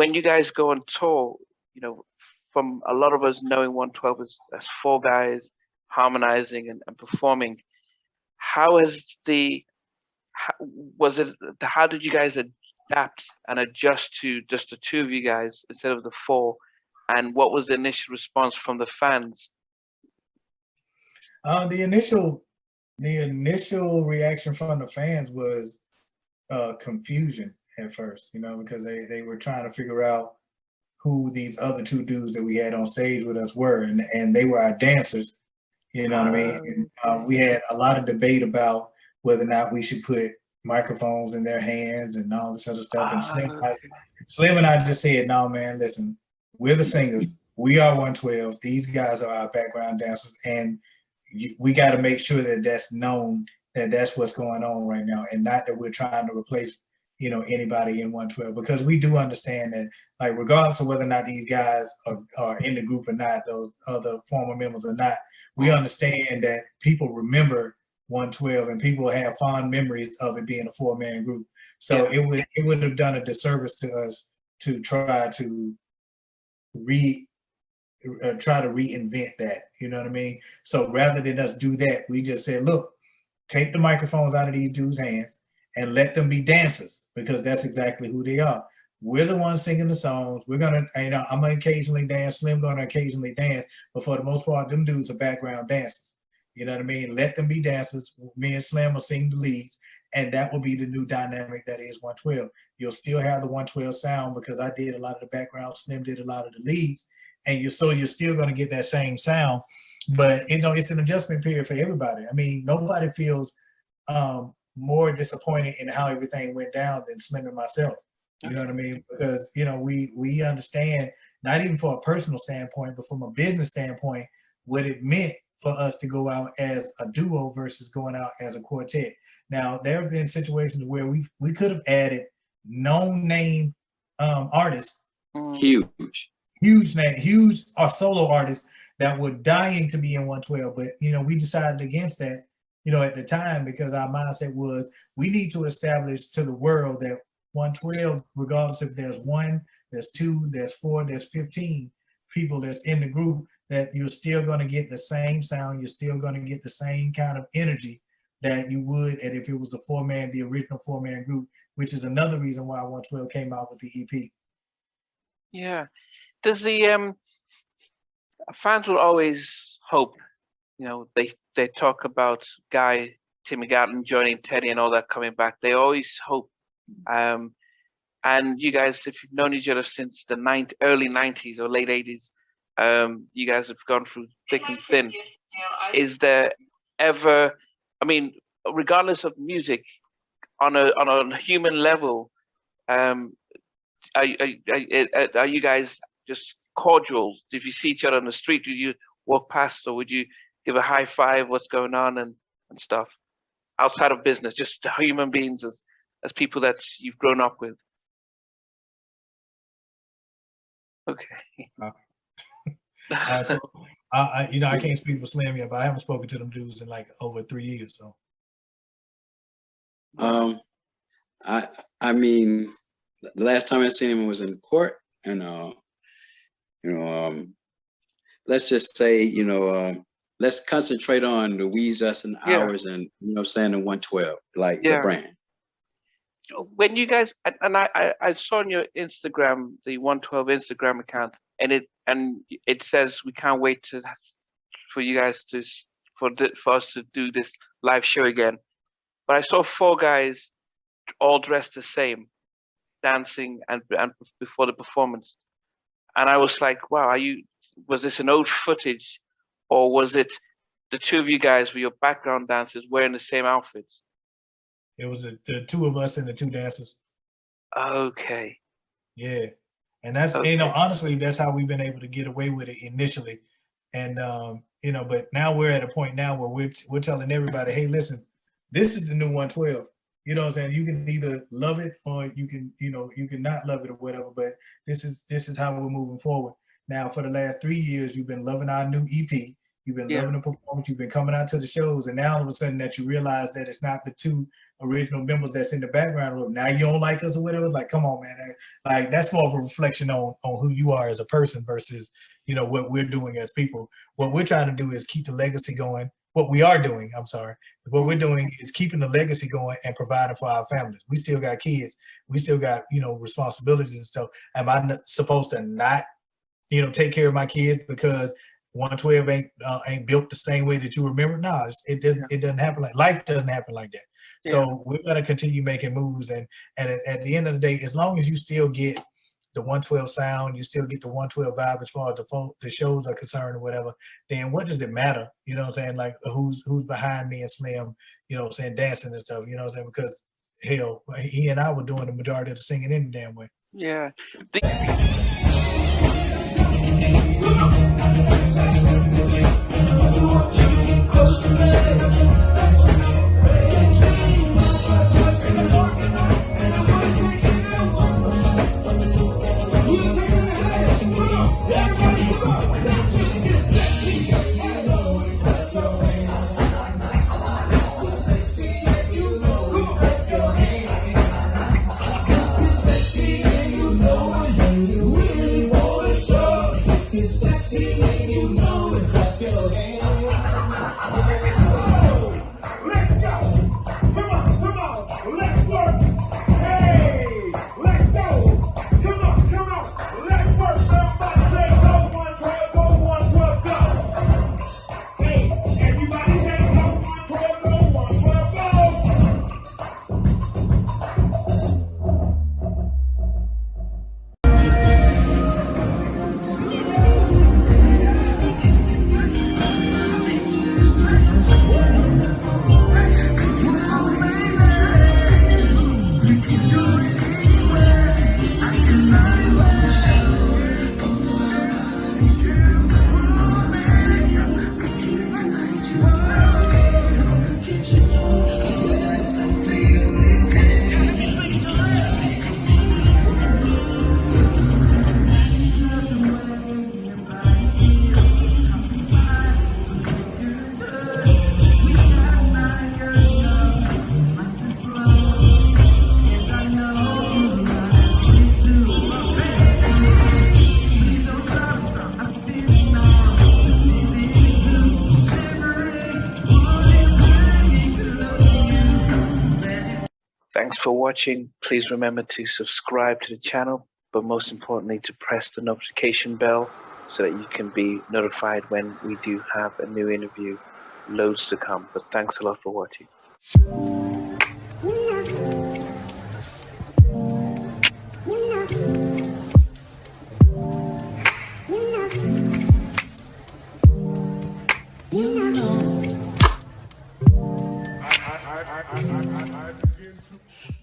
when you guys go on tour, you know, from a lot of us knowing 112 as four guys harmonizing and performing, how has was it, how did you guys adapt and adjust to just the two of you guys instead of the four? And what was the initial response from the fans? The initial reaction from the fans was confusion at first, you know, because they were trying to figure out who these other two dudes that we had on stage with us were, and they were our dancers, you know what I mean? And, we had a lot of debate about whether or not we should put microphones in their hands and all this other stuff. And Slim and I just said, no, man, listen, we're the singers. We are 112. These guys are our background dancers. And we got to make sure that that's known, that that's what's going on right now, and not that we're trying to replace, you know, anybody in 112, because we do understand that, like, regardless of whether or not these guys are in the group or not, those other former members or not, we understand that people remember 112 and people have fond memories of it being a four-man group. So it would have done a disservice to us to try to reinvent that, you know what I mean? So rather than us do that, we just said, look, take the microphones out of these dudes' hands and let them be dancers, because that's exactly who they are. We're the ones singing the songs. We're gonna, you know, I'm gonna occasionally dance, Slim gonna occasionally dance, but for the most part, them dudes are background dancers. You know what I mean? Let them be dancers. Me and Slim will sing the leads, and that will be the new dynamic that is 112. You'll still have the 112 sound because I did a lot of the background, Slim did a lot of the leads, and you're still going to get that same sound, but you know, it's an adjustment period for everybody. I mean, nobody feels more disappointed in how everything went down than Slim and myself. You know what I mean? Because, you know, we understand, not even for a personal standpoint, but from a business standpoint, what it meant for us to go out as a duo versus going out as a quartet. Now, there have been situations where we could have added known name artists. Huge solo artists that were dying to be in 112, but you know, we decided against that, you know, at the time, because our mindset was we need to establish to the world that 112, regardless if there's one, there's two, there's four, there's 15 people that's in the group, that you're still going to get the same sound, you're still going to get the same kind of energy that you would, and if it was the original four-man group, which is another reason why 112 came out with the EP. Yeah. Does the fans will always hope, you know, they talk about Guy, Timmy Gatlin joining Teddy and all that coming back. They always hope, and you guys, if you've known each other since the early 90s or late 80s, you guys have gone through thick and thin. Is there ever, I mean, regardless of music, on a human level, are you guys just cordial? If you see each other on the street, do you walk past, or would you give a high five, what's going on and stuff, outside of business, just human beings as people that you've grown up with? Okay. So you know, I can't speak for Slim yet, but I haven't spoken to them dudes in like over 3 years. So I mean, the last time I seen him was in court, and you know, let's just say, you know, let's concentrate on the VERZUZ and ours, and you know, saying the 112, like the brand. When you guys, and I saw on your Instagram, the 112 Instagram account, and it says we can't wait for you guys for us to do this live show again. But I saw four guys all dressed the same, dancing and before the performance, and I was like, wow, was this an old footage, or was it the two of you guys with your background dancers wearing the same outfits? It was the two of us and the two dancers. Okay. Yeah, and that's you know, honestly, that's how we've been able to get away with it initially, and you know, but now we're at a point now where we're telling everybody, hey, listen, this is the new 112. You know what I'm saying? You can either love it or you can, you know, you can not love it or whatever, but this is how we're moving forward. Now, for the last 3 years, you've been loving our new EP. You've been Yeah. loving the performance. You've been coming out to the shows, and now all of a sudden that you realize that it's not the two original members that's in the background. Now you don't like us or whatever. Like, come on, man. Like, that's more of a reflection on who you are as a person versus, you know, what we're doing as people. What we're trying to do is keep the legacy going. What we are doing, I'm sorry. What we're doing is keeping the legacy going and providing for our families. We still got kids. We still got, you know, responsibilities and stuff. Am I supposed to not, you know, take care of my kids because 112 ain't built the same way that you remember? No, it doesn't happen like life doesn't happen like that. Yeah. So we're gonna continue making moves, and at the end of the day, as long as you still get the 112 sound, you still get the 112 vibe as far as the shows are concerned or whatever, then what does it matter? You know what I'm saying? Like who's behind me and Slim, you know what I'm saying, dancing and stuff, you know what I'm saying? Because hell, he and I were doing the majority of the singing any damn way. Yeah. Thanks for watching. Please remember to subscribe to the channel, but most importantly to press the notification bell so that you can be notified when we do have a new interview. Loads to come, but thanks a lot for watching. I begin to